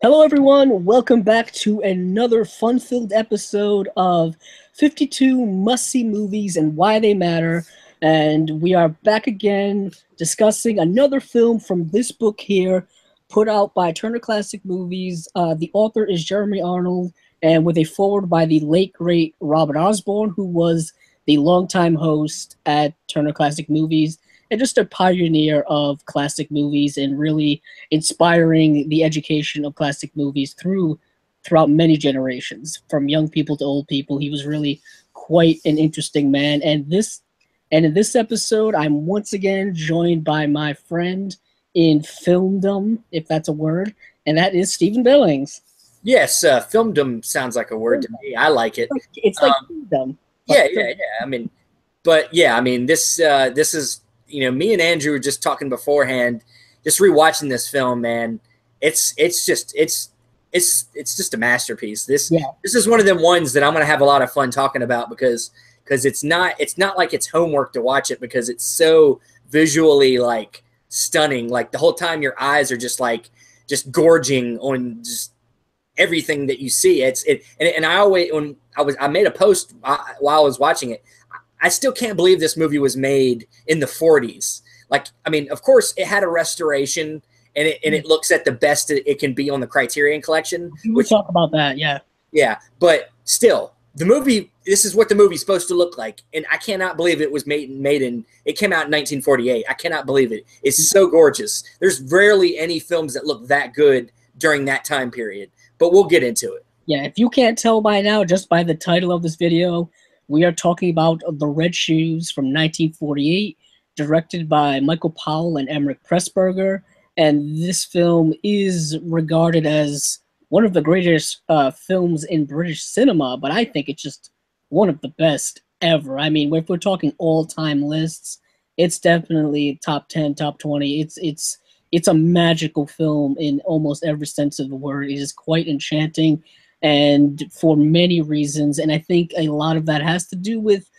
Hello, everyone. Welcome back to another fun-filled episode of 52 Must-See Movies and Why They Matter. And we are back again discussing another film from this book here, put out by Turner Classic Movies. The author is Jeremy Arnold, and with a foreword by the late, great Robert Osborne, who was the longtime host at Turner Classic Movies and just a pioneer of classic movies and really inspiring the education of classic movies throughout many generations, from young people to old people. He was really quite an interesting man. And in this episode, I'm once again joined by my friend in filmdom, if that's a word, and that is Stephen Billings. Yes, filmdom sounds like a word to me. I like it. It's like filmdom. Yeah. This is me and Andrew were just talking beforehand, just rewatching this film, man. It's just a masterpiece. This is one of them ones that I'm gonna have a lot of fun talking about because it's not like it's homework to watch it because it's so visually like stunning. Like the whole time your eyes are just gorging on just everything that you see. And I always, when I made a post while I was watching it, I still can't believe this movie was made in the 40s. Like, I mean, of course it had a restoration and it looks at the best it can be on the Criterion Collection. We'll talk about that. Yeah. But still, the movie, this is what the movie's supposed to look like. And I cannot believe it was made in, it came out in 1948. I cannot believe it. It's so gorgeous. There's rarely any films that look that good during that time period. But we'll get into it. Yeah, if you can't tell by now, just by the title of this video, we are talking about The Red Shoes from 1948, directed by Michael Powell and Emmerich Pressburger. And this film is regarded as one of the greatest films in British cinema, but I think it's just one of the best ever. I mean, if we're talking all-time lists, it's definitely top 10, top 20. It's a magical film in almost every sense of the word. It is quite enchanting, and for many reasons. And I think a lot of that has to do with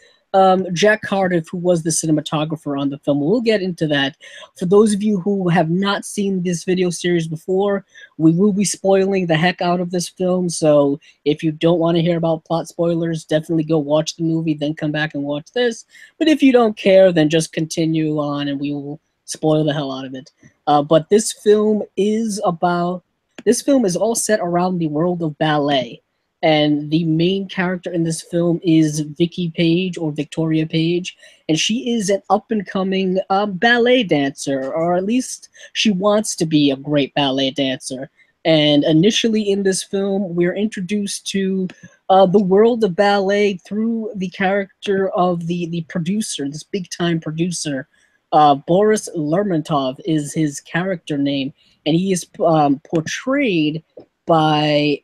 Jack Cardiff, who was the cinematographer on the film. We'll get into that. For those of you who have not seen this video series before, we will be spoiling the heck out of this film. So if you don't want to hear about plot spoilers, definitely go watch the movie, then come back and watch this. But if you don't care, then just continue on and we will spoil the hell out of it. But this film is all set around the world of ballet. And the main character in this film is Vicky Page, or Victoria Page, and she is an up-and-coming ballet dancer, or at least she wants to be a great ballet dancer. And initially in this film, we're introduced to the world of ballet through the character of the producer, this big-time producer. Boris Lermontov is his character name, and he is portrayed by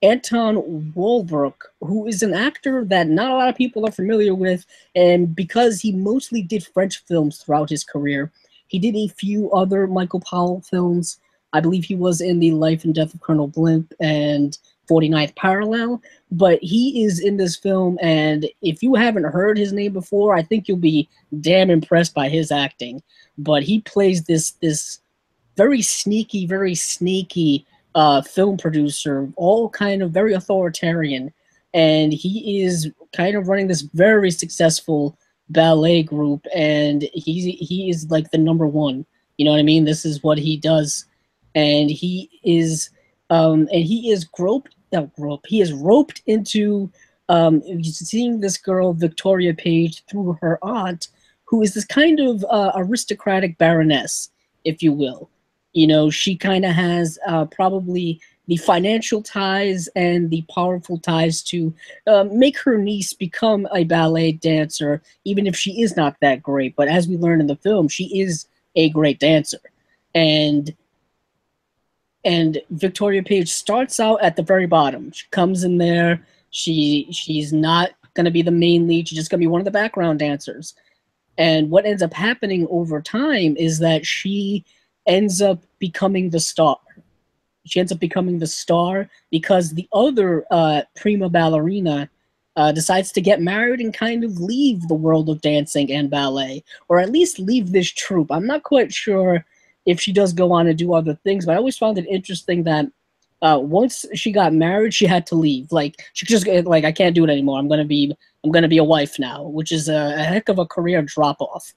Anton Walbrook, who is an actor that not a lot of people are familiar with, and because he mostly did French films throughout his career, he did a few other Michael Powell films. I believe he was in The Life and Death of Colonel Blimp and 49th Parallel, but he is in this film, and if you haven't heard his name before, I think you'll be damn impressed by his acting. But he plays this very sneaky film producer, all kind of very authoritarian, and he is kind of running this very successful ballet group, and he is like the number one. You know what I mean? This is what he does, and he is roped into seeing this girl Victoria Page through her aunt, who is this kind of aristocratic baroness, if you will. You know, she kind of has probably the financial ties and the powerful ties to make her niece become a ballet dancer, even if she is not that great. But as we learn in the film, she is a great dancer. And Victoria Page starts out at the very bottom. She comes in there. She's not going to be the main lead. She's just going to be one of the background dancers. And what ends up happening over time is that she ends up becoming the star. She ends up becoming the star because the other prima ballerina decides to get married and kind of leave the world of dancing and ballet, or at least leave this troupe. I'm not quite sure if she does go on and do other things, but I always found it interesting that once she got married, she had to leave. Like she just like I can't do it anymore. I'm gonna be a wife now, which is a heck of a career drop off.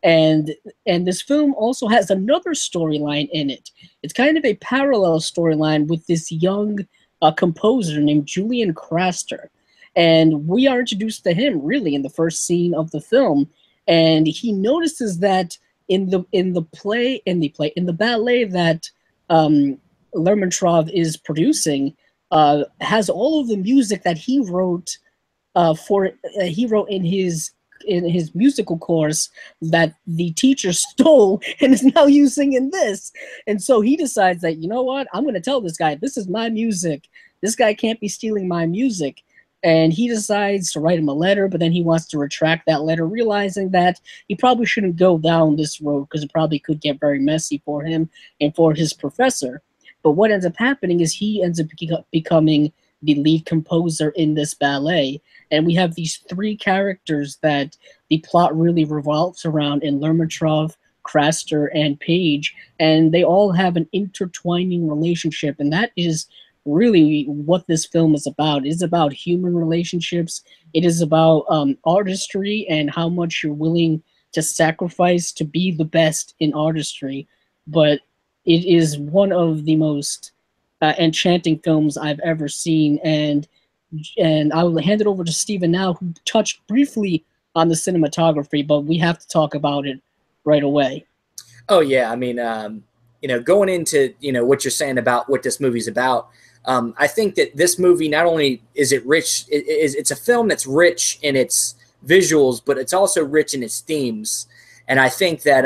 And this film also has another storyline in it. It's kind of a parallel storyline with this young composer named Julian Craster, and we are introduced to him really in the first scene of the film. And he notices that in the ballet that Lermontov is producing has all of the music that he wrote he wrote in his musical course that the teacher stole and is now using in this. And so he decides that, you know what, I'm going to tell this guy, this is my music. This guy can't be stealing my music. And he decides to write him a letter, but then he wants to retract that letter, realizing that he probably shouldn't go down this road because it probably could get very messy for him and for his professor. But what ends up happening is he ends up becoming the lead composer in this ballet. And we have these three characters that the plot really revolves around in Lermontov, Craster, and Page. And they all have an intertwining relationship. And that is really what this film is about. It is about human relationships. It is about artistry and how much you're willing to sacrifice to be the best in artistry. But it is one of the most enchanting films I've ever seen, and I will hand it over to Stephen now, who touched briefly on the cinematography, but we have to talk about it right away. Oh yeah, I mean, going into what you're saying about what this movie's about, I think that this movie not only is it rich, it's a film that's rich in its visuals, but it's also rich in its themes, and I think that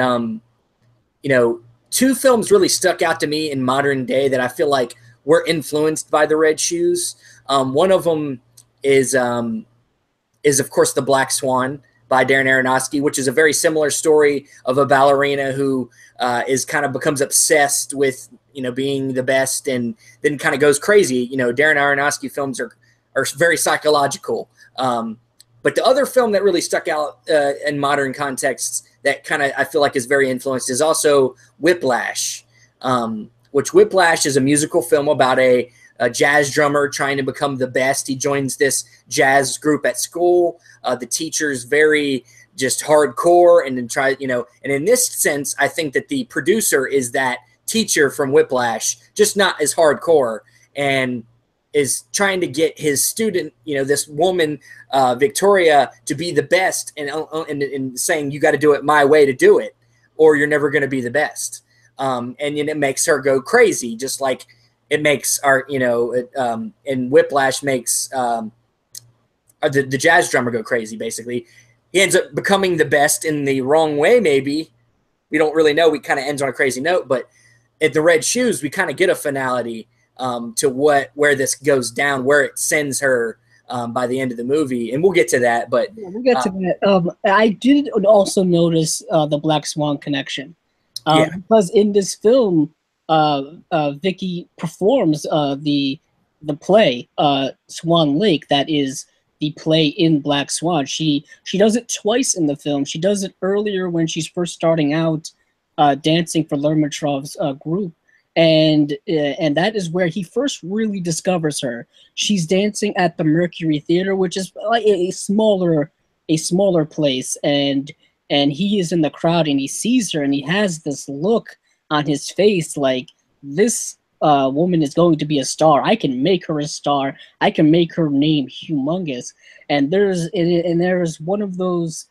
two films really stuck out to me in modern day that I feel like were influenced by the Red Shoes. One of them is of course The Black Swan by Darren Aronofsky, which is a very similar story of a ballerina who becomes obsessed with being the best and then kind of goes crazy. Darren Aronofsky films are very psychological. But the other film that really stuck out in modern contexts that kind of I feel like is very influenced is also Whiplash, which Whiplash is a musical film about a jazz drummer trying to become the best. He joins this jazz group at school. The teacher's very just hardcore, and then and in this sense, I think that the producer is that teacher from Whiplash, just not as hardcore, and is trying to get his student, this woman, Victoria, to be the best, and saying, you got to do it my way to do it, or you're never going to be the best. And it makes her go crazy, just like it makes and Whiplash makes the jazz drummer go crazy, basically. He ends up becoming the best in the wrong way, maybe. We don't really know. We kind of ends on a crazy note, but at the Red Shoes, we kind of get a finality to where this goes down, where it sends her by the end of the movie, and we'll get to that. But yeah, we'll get to that. I did also notice the Black Swan connection, because in this film, Vicky performs the play Swan Lake. That is the play in Black Swan. She does it twice in the film. She does it earlier when she's first starting out dancing for Lermontov's group. And that is where he first really discovers her. She's dancing at the Mercury Theater, which is like a smaller place, and he is in the crowd and he sees her and he has this look on his face like, this woman is going to be a star. I can make her a star. I can make her name humongous. And there's one of those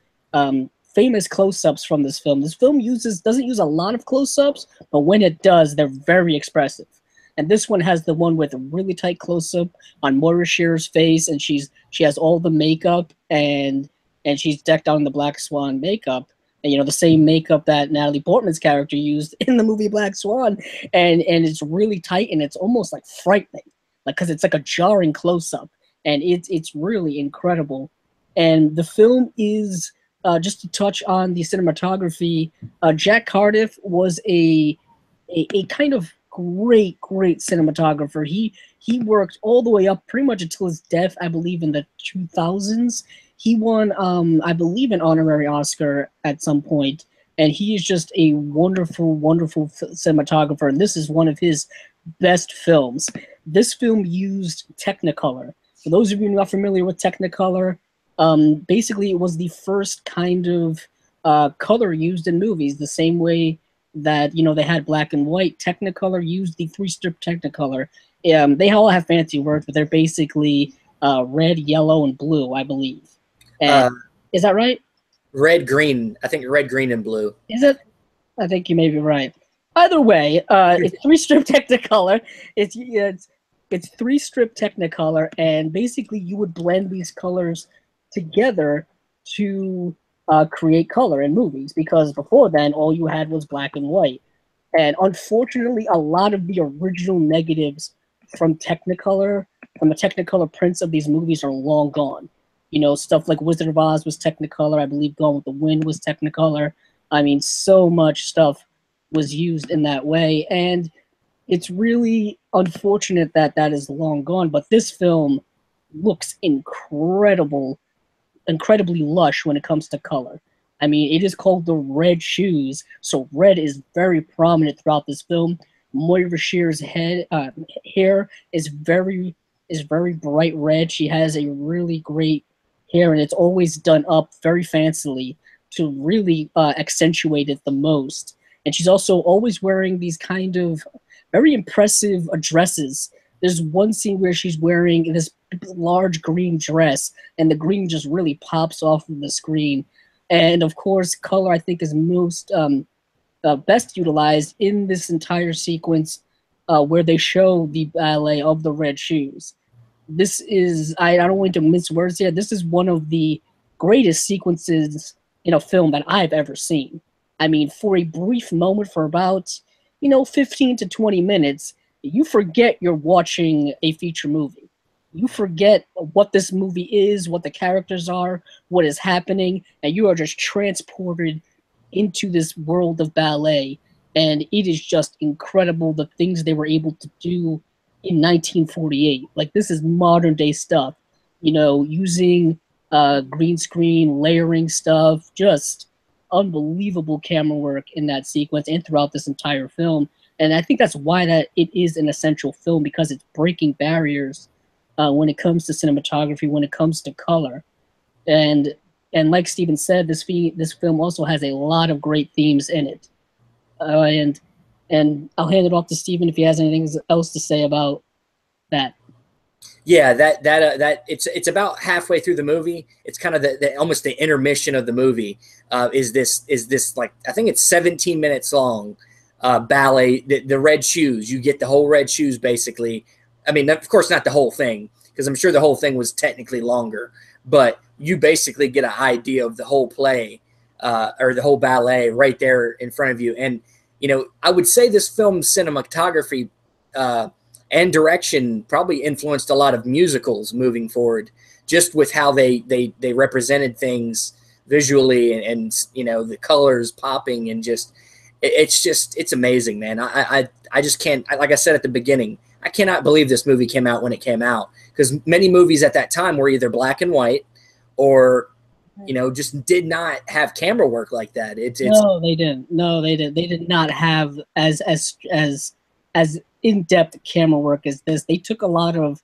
famous close-ups from this film. This film doesn't use a lot of close-ups, but when it does, they're very expressive. And this one has the one with a really tight close-up on Moira Shearer's face, and she has all the makeup, and she's decked out in the Black Swan makeup, and the same makeup that Natalie Portman's character used in the movie Black Swan, and it's really tight, and it's almost like frightening, like, because it's like a jarring close-up, and it's really incredible. And the film is just to touch on the cinematography, Jack Cardiff was a kind of great cinematographer. He worked all the way up pretty much until his death, I believe, in the 2000s. He won, I believe, an honorary Oscar at some point, and he is just a wonderful cinematographer, and this is one of his best films. this film used Technicolor. For those of you not familiar with Technicolor, basically it was the first kind of color used in movies, the same way that they had black and white. Technicolor used the three-strip Technicolor. They all have fancy words, but they're basically red, yellow, and blue, I believe. And is that right? Red, green. I think red, green, and blue. Is it? I think you may be right. Either way, it's three-strip Technicolor. It's three-strip Technicolor, and basically you would blend these colors together to create color in movies, because before then all you had was black and white. And unfortunately, a lot of the original negatives from Technicolor, from the Technicolor prints of these movies, are long gone. Stuff like Wizard of Oz was Technicolor. I believe Gone with the Wind was Technicolor. I mean, so much stuff was used in that way, and it's really unfortunate that that is long gone. But this film looks incredibly lush when it comes to color. I mean, it is called The Red Shoes, so red is very prominent throughout this film. Moira Shear's hair is very bright red. She has a really great hair, and it's always done up very fancily to really accentuate it the most. And she's also always wearing these kind of very impressive dresses. There's one scene where she's wearing this large green dress, and the green just really pops off of the screen. And of course, color, I think, is most best utilized in this entire sequence where they show the ballet of the Red Shoes. This is, I don't want to mince words here, this is one of the greatest sequences in a film that I've ever seen. I mean, for a brief moment, for about 15 to 20 minutes, you forget you're watching a feature movie. You forget what this movie is, what the characters are, what is happening, and you are just transported into this world of ballet. And it is just incredible, the things they were able to do in 1948. Like, this is modern day stuff, using green screen, layering stuff, just unbelievable camera work in that sequence and throughout this entire film. And I think that's why that it is an essential film, because it's breaking barriers when it comes to cinematography, when it comes to color. And like Steven said, this film also has a lot of great themes in it. And I'll hand it off to Steven if he has anything else to say about that. Yeah, that it's about halfway through the movie. It's kind of the almost the intermission of the movie. Is this like, I think it's 17 minutes long. Ballet, the Red Shoes. You get the whole Red Shoes basically. I mean, of course, not the whole thing, because I'm sure the whole thing was technically longer, but you basically get an idea of the whole play or the whole ballet right there in front of you. And I would say this film's cinematography and direction probably influenced a lot of musicals moving forward, just with how they represented things visually, and the colors popping, and it's amazing, man. I just can't, like I said at the beginning, I cannot believe this movie came out when it came out, because many movies at that time were either black and white or just did not have camera work like that. No, they didn't. No, they didn't. They did not have as in-depth camera work as this. They took a lot of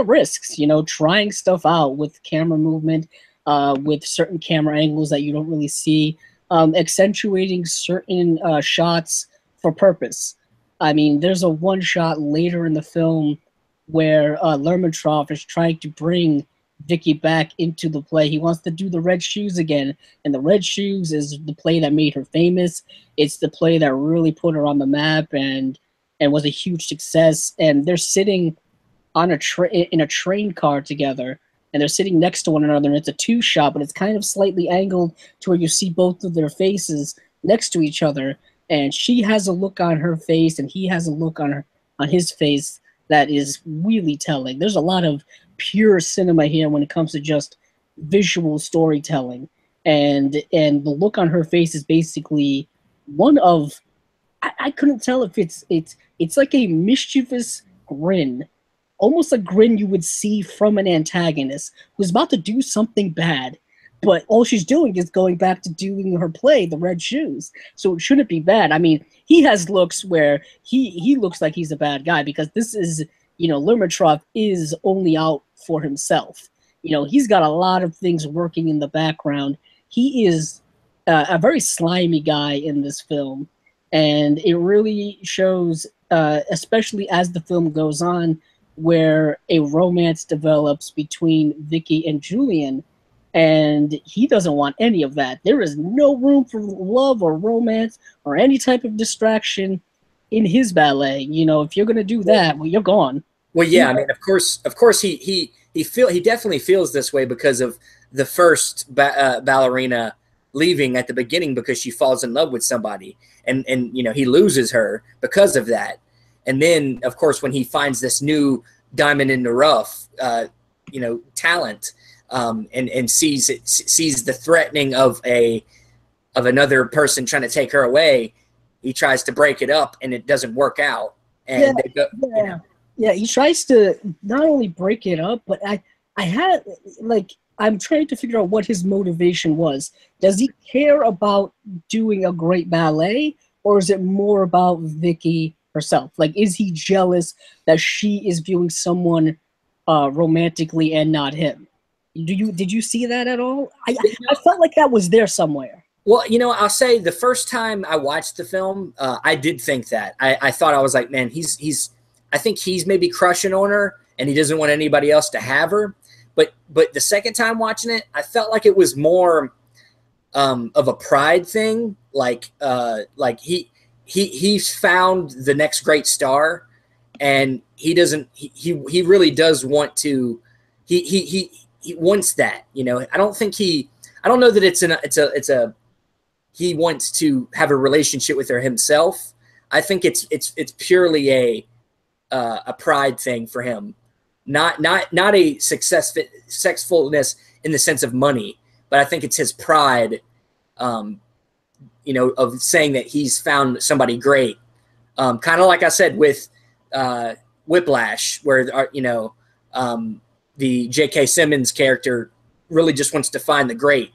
risks, trying stuff out with camera movement, with certain camera angles that you don't really see, accentuating certain shots for purpose. I mean, there's a one shot later in the film where Lermontroff is trying to bring Vicky back into the play. He wants to do the Red Shoes again, and the Red Shoes is the play that made her famous. It's the play that really put her on the map and was a huge success. And they're sitting on in a train car together, and they're sitting next to one another, and it's a two shot, but it's kind of slightly angled to where you see both of their faces next to each other. And she has a look on her face, and he has a look on his face that is really telling. There's a lot of pure cinema here when it comes to just visual storytelling, and the look on her face is basically one of, I couldn't tell if it's like a mischievous grin, almost a grin you would see from an antagonist who's about to do something bad, but all she's doing is going back to doing her play, The Red Shoes. So it shouldn't be bad. I mean, he has looks where he looks like he's a bad guy, because this is Lermontov is only out for himself. He's got a lot of things working in the background. He is a very slimy guy in this film, and it really shows, especially as the film goes on, where a romance develops between Vicky and Julian, and he doesn't want any of that. There is no room for love or romance or any type of distraction in his ballet. If you're gonna do that, well, you're gone. Well, yeah, I mean, of course, he definitely feels this way because of the first ballerina leaving at the beginning because she falls in love with somebody, and he loses her because of that. And then, of course, when he finds this new diamond in the rough, talent, and sees the threatening of another person trying to take her away, he tries to break it up, and it doesn't work out. And yeah, he tries to not only break it up, but I'm trying to figure out what his motivation was. Does he care about doing a great ballet, or is it more about Vicky herself? Like, is he jealous that she is viewing someone romantically and not him? Did you see that at all? I felt like that was there somewhere. Well, I'll say the first time I watched the film, I did think that. I thought, I was like, man, I think he's maybe crushing on her, and he doesn't want anybody else to have her. But the second time watching it, I felt like it was more of a pride thing. Like he's found the next great star, and he really does want to. He wants that. I don't think I don't know that it's a he wants to have a relationship with her himself. I think it's purely a pride thing for him. Not a successfulness in the sense of money, but I think it's his pride, of saying that he's found somebody great. Kind of like I said with Whiplash, where the J.K. Simmons character really just wants to find the great.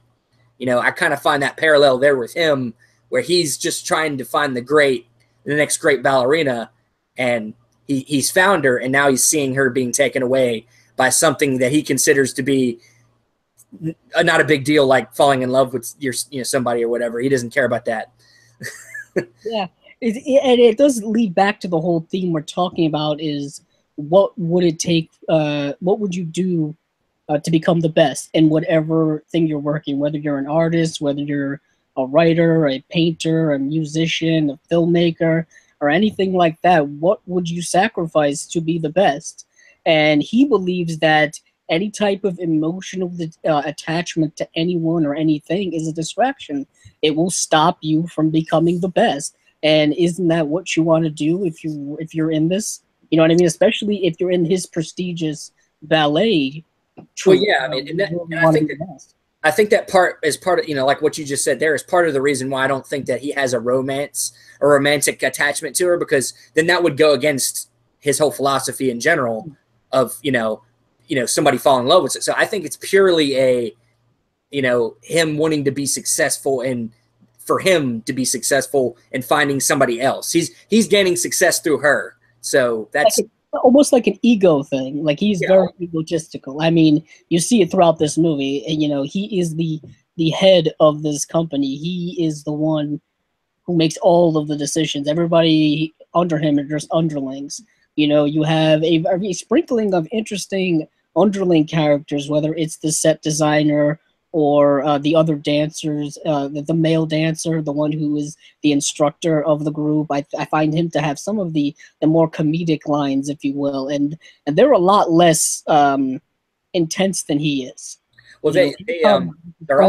I kind of find that parallel there with him, where he's just trying to find the next great ballerina, and he's found her, and now he's seeing her being taken away by something that he considers to be not a big deal, like falling in love with somebody or whatever. He doesn't care about that. Yeah, and it does lead back to the whole theme we're talking about: is what would it take? What would you do to become the best in whatever thing you're working? Whether you're an artist, whether you're a writer, a painter, a musician, a filmmaker, or anything like that, what would you sacrifice to be the best? And he believes that any type of emotional attachment to anyone or anything is a distraction. It will stop you from becoming the best. And isn't that what you want to do if you're in this? You know what I mean? Especially if you're in his prestigious ballet. Well, yeah, I mean, I think that part is part of, like what you just said there, is part of the reason why I don't think that he has a romantic attachment to her, because then that would go against his whole philosophy in general of, somebody falling in love with it. So I think it's purely him wanting to be successful, and for him to be successful and finding somebody else. He's gaining success through her. So that's almost like an ego thing. Like, he's very egotistical. I mean, you see it throughout this movie, and he is the head of this company. He is the one who makes all of the decisions. Everybody under him are just underlings. You have a sprinkling of interesting underling characters, whether it's the set designer or the other dancers, the male dancer, the one who is the instructor of the group. I find him to have some of the more comedic lines, if you will, and they're a lot less intense than he is. Well, they're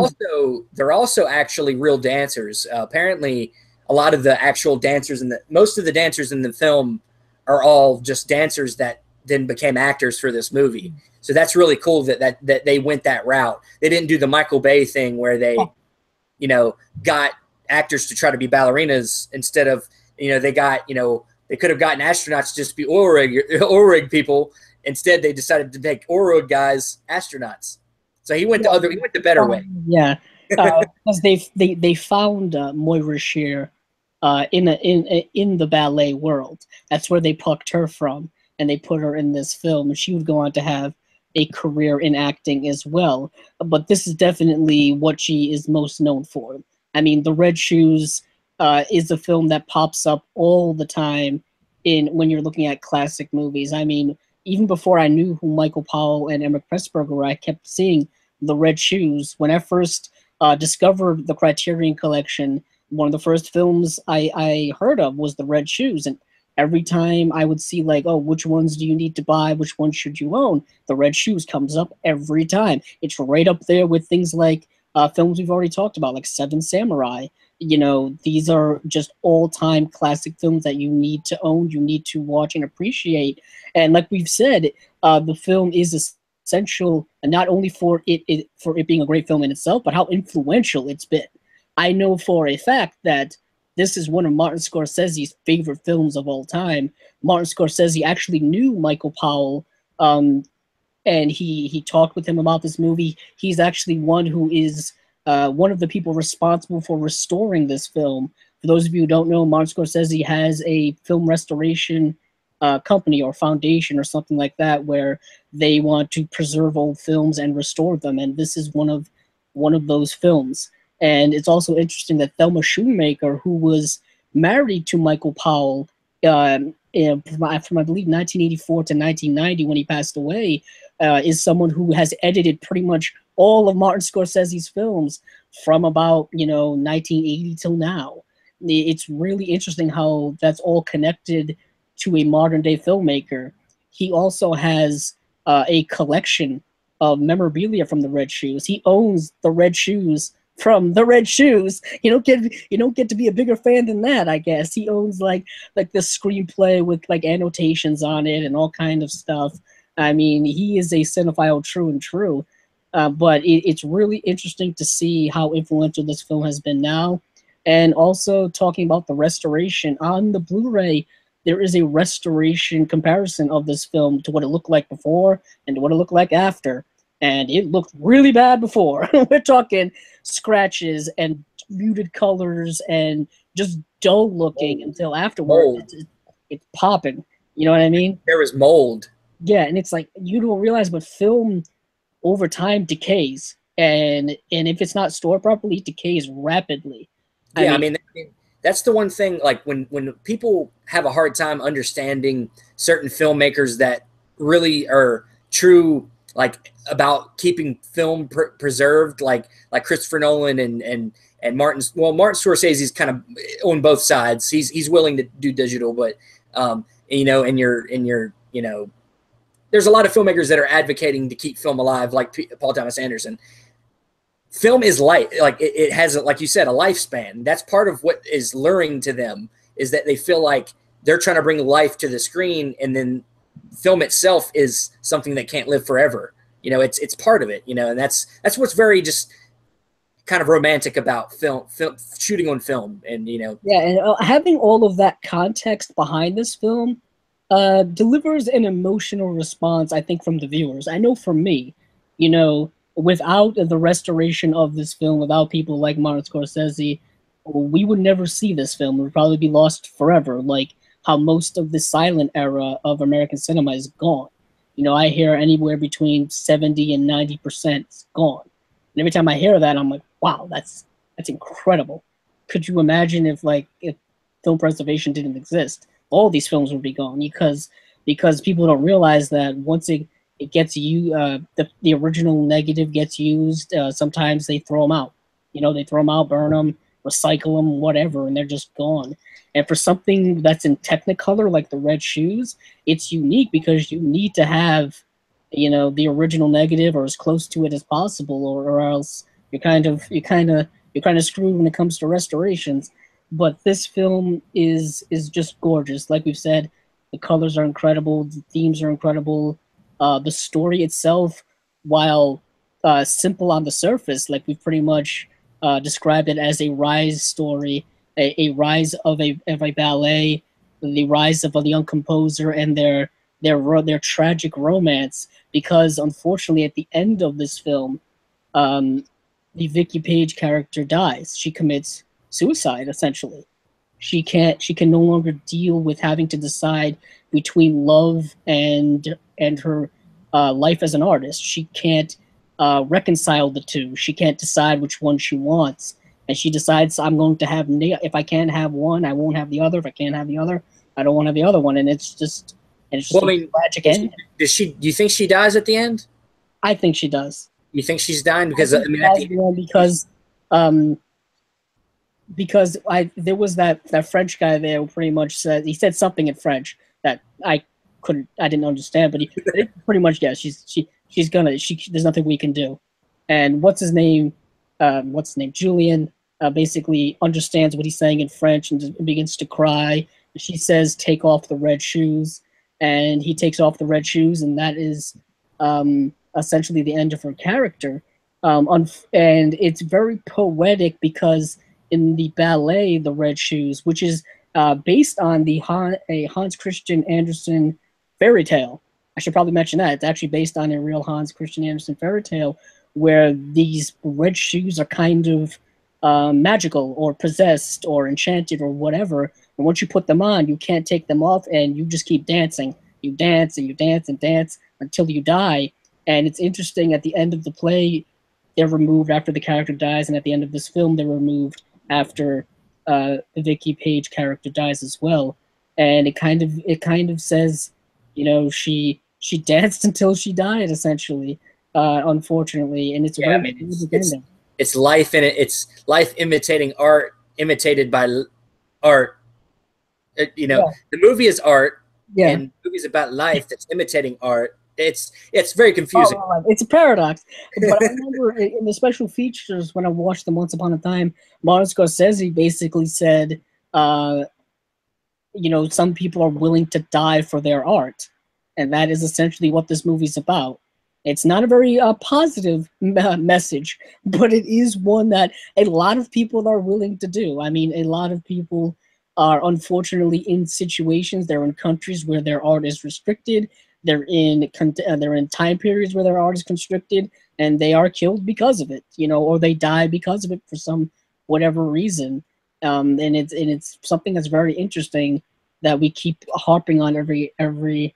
also actually real dancers. Apparently, a lot of the actual dancers most of the dancers in the film are all just dancers that then became actors for this movie. So that's really cool that they went that route. They didn't do the Michael Bay thing where they, got actors to try to be ballerinas instead of, they could have gotten astronauts just to be oil rig people. Instead, they decided to make oil rig guys astronauts. So he went the better way. Yeah, because they found Moira Shear in the ballet world. That's where they plucked her from. and they put her in this film, and she would go on to have a career in acting as well. But this is definitely what she is most known for. I mean, The Red Shoes is a film that pops up all the time in when you're looking at classic movies. I mean, even before I knew who Michael Powell and Emmerich Pressburger were, I kept seeing The Red Shoes. When I first discovered the Criterion Collection, one of the first films I heard of was The Red Shoes, and every time I would see like, oh, which ones do you need to buy? Which ones should you own? The Red Shoes comes up every time. It's right up there with things like films we've already talked about, like Seven Samurai. You know, these are just all-time classic films that you need to own, you need to watch and appreciate. And like we've said, the film is essential, not only for it being a great film in itself, but how influential it's been. I know for a fact that this is one of Martin Scorsese's favorite films of all time. Martin Scorsese actually knew Michael Powell, and he talked with him about this movie. He's actually one who is one of the people responsible for restoring this film. For those of you who don't know, Martin Scorsese has a film restoration company or foundation or something like that, where they want to preserve old films and restore them. And this is one of those films. And it's also interesting that Thelma Schoonmaker, who was married to Michael Powell from I believe 1984 to 1990 when he passed away, is someone who has edited pretty much all of Martin Scorsese's films from about 1980 till now. It's really interesting how that's all connected to a modern day filmmaker. He also has a collection of memorabilia from the Red Shoes. He owns the Red Shoes from the Red Shoes. You don't get to be a bigger fan than that, I guess. He owns like the screenplay with like annotations on it and all kind of stuff. I mean, he is a cinephile true and true. But it's really interesting to see how influential this film has been now. And also talking about the restoration on the Blu-ray, there is a restoration comparison of this film to what it looked like before and to what it looked like after. And it looked really bad before. We're talking scratches and muted colors and just dull looking until afterward. It's popping. You know what I mean? There was mold. Yeah, and it's like you don't realize, but film over time decays, and if it's not stored properly, it decays rapidly. I mean, that's the one thing. Like when people have a hard time understanding certain filmmakers that really are true, like about keeping film preserved, like Christopher Nolan and Martin. Well, Martin Scorsese's kind of on both sides. He's willing to do digital, but there's a lot of filmmakers that are advocating to keep film alive, like Paul Thomas Anderson. Film is light. Like it has, like you said, a lifespan. That's part of what is luring to them, is that they feel like they're trying to bring life to the screen, and then film itself is something that can't live forever. It's part of it, and that's what's very just kind of romantic about film shooting on film. And yeah, and having all of that context behind this film delivers an emotional response, I think, from the viewers. I know for me, without the restoration of this film, without people like Martin Scorsese, we would never see this film. It would probably be lost forever, like how most of the silent era of American cinema is gone. I hear anywhere between 70 and 90% is gone. And every time I hear that, I'm like, wow, that's incredible. Could you imagine if film preservation didn't exist? All these films would be gone because people don't realize that once it gets the original negative gets used, sometimes they throw them out. They throw them out, burn them, recycle them, whatever, and they're just gone. And for something that's in Technicolor like the Red Shoes, it's unique because you need to have the original negative or as close to it as possible, or else you're kind of screwed when it comes to restorations. But this film is just gorgeous. Like we've said, the colors are incredible, the themes are incredible. The story itself, while simple on the surface, like we've pretty much described it as a rise story, a rise of a ballet, the rise of a young composer, and their tragic romance. Because unfortunately, at the end of this film, the Vicky Page character dies. She commits suicide, essentially. she can no longer deal with having to decide between love and her life as an artist. She can't reconcile the two. She can't decide which one she wants, and she decides, I'm going to have, if I can't have one, I won't have the other. If I can't have the other, I don't want to have the other one. And it's just well, I mean, a tragic end. Do you think she dies at the end? I think she does. You think she's dying? Because I mean, because there was that French guy there who pretty much said something in French that I didn't understand, but he pretty much, yeah, there's nothing we can do. And what's his name, Julian, basically understands what he's saying in French and just begins to cry. She says, take off the red shoes, and he takes off the red shoes, and that is essentially the end of her character. And it's very poetic because in the ballet, The Red Shoes, which is based on a Hans Christian Andersen fairy tale. I should probably mention that. It's actually based on a real Hans Christian Andersen fairy tale where these red shoes are kind of magical or possessed or enchanted or whatever. And once you put them on, you can't take them off, and you just keep dancing. You dance and you dance and dance until you die. And it's interesting, at the end of the play, they're removed after the character dies, and at the end of this film, they're removed after the Vicky Page character dies as well. And it kind of says, you know, she danced until she died, essentially, unfortunately. And it's it's life in it. It's life imitating art, imitated by art. You know, yeah. The movie is art, yeah. And the movie's about life that's imitating art. It's very confusing. It's a paradox. But I remember in the special features when I watched them once upon a time, Martin Scorsese basically said, you know, some people are willing to die for their art. And that is essentially what this movie's about. It's not a very positive message, but it is one that a lot of people are willing to do. I mean, a lot of people are unfortunately in situations, they're in countries where their art is restricted, they're in time periods where their art is constricted, and they are killed because of it, you know, or they die because of it for some whatever reason. And it's something that's very interesting that we keep harping on every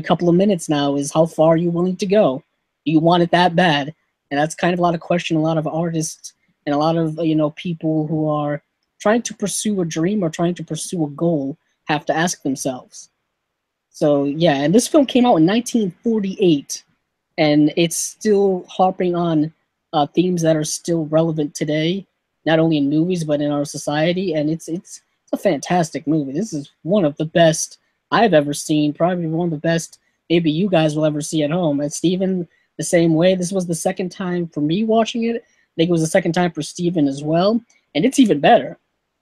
couple of minutes now, is how far are you willing to go? Do you want it that bad? And that's kind of a lot of question a lot of artists and a lot of, you know, people who are trying to pursue a dream or trying to pursue a goal have to ask themselves. So yeah, and this film came out in 1948, and it's still harping on themes that are still relevant today, not only in movies but in our society. And it's a fantastic movie. This is one of the best I've ever seen, probably one of the best maybe you guys will ever see at home. And Steven, the same way. This was the second time for me watching it. I think it was the second time for Steven as well, and it's even better.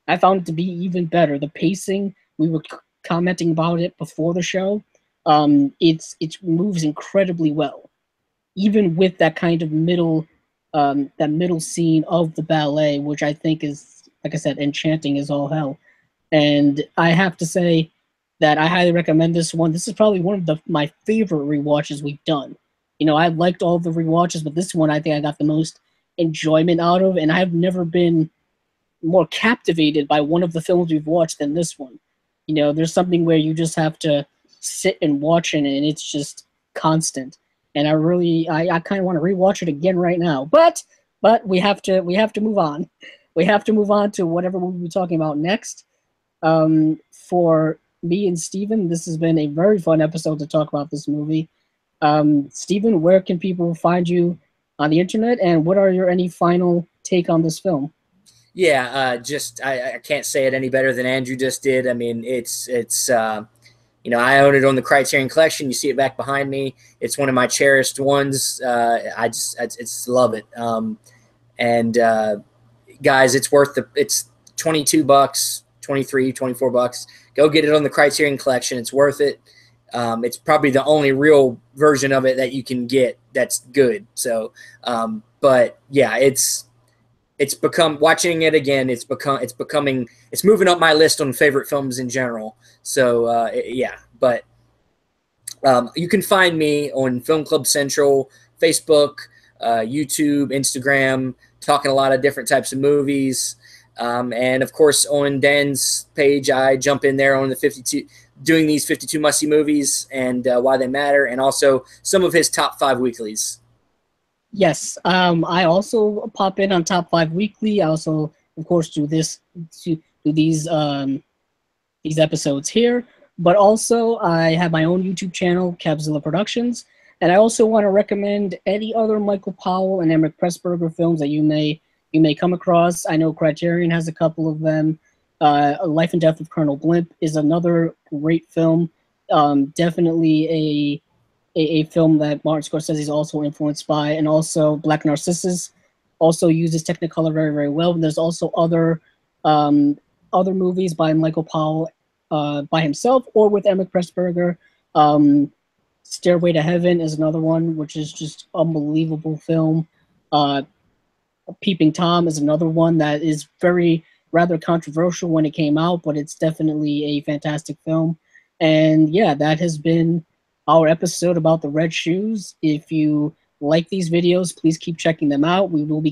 I found it to be even better. The pacing, we were commenting about it before the show. It moves incredibly well, even with that kind of middle scene of the ballet, which I think is, like I said, enchanting as all hell. And I have to say that I highly recommend this one. This is probably one of my favorite rewatches we've done. You know, I liked all the rewatches, but this one I think I got the most enjoyment out of, and I've never been more captivated by one of the films we've watched than this one. You know, there's something where you just have to sit and watch it, and it's just constant. And I kind of want to rewatch it again right now. But we have to move on. We have to move on to whatever we'll be talking about next. For me and Steven, this has been a very fun episode to talk about this movie. Steven, where can people find you on the internet, and what are your any final take on this film? Yeah, I can't say it any better than Andrew just did. I mean, it's you know, I own it on the Criterion Collection. You see it back behind me. It's one of my cherished ones. I just love it. And guys, it's worth it's $22, 23, 24 bucks. Go get it on the Criterion Collection. It's worth it. It's probably the only real version of it that you can get that's good. So, but yeah, it's become, watching it again, it's moving up my list on favorite films in general. So yeah, but you can find me on Film Club Central, Facebook, YouTube, Instagram, talking a lot of different types of movies. And of course, on Dan's page, I jump in there on the 52, doing these 52 must-see movies and why they matter, and also some of his top 5 weeklies. Yes, I also pop in on Top 5 Weekly. I also, of course, do these episodes here. But also, I have my own YouTube channel, Cabzilla Productions, and I also want to recommend any other Michael Powell and Emeric Pressburger films that you may come across. I know Criterion has a couple of them. Life and Death of Colonel Blimp is another great film. Definitely a film that Martin Scorsese is also influenced by, and also Black Narcissus also uses Technicolor very, very well. And there's also other movies by Michael Powell by himself or with Emeric Pressburger. Stairway to Heaven is another one, which is just unbelievable film. Peeping Tom is another one that is rather controversial when it came out, but it's definitely a fantastic film. And yeah, that has been our episode about the Red Shoes. If you like these videos, please keep checking them out. We will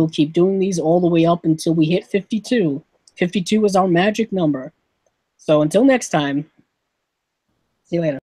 keep doing these all the way up until we hit 52. 52 is our magic number. So until next time, see you later.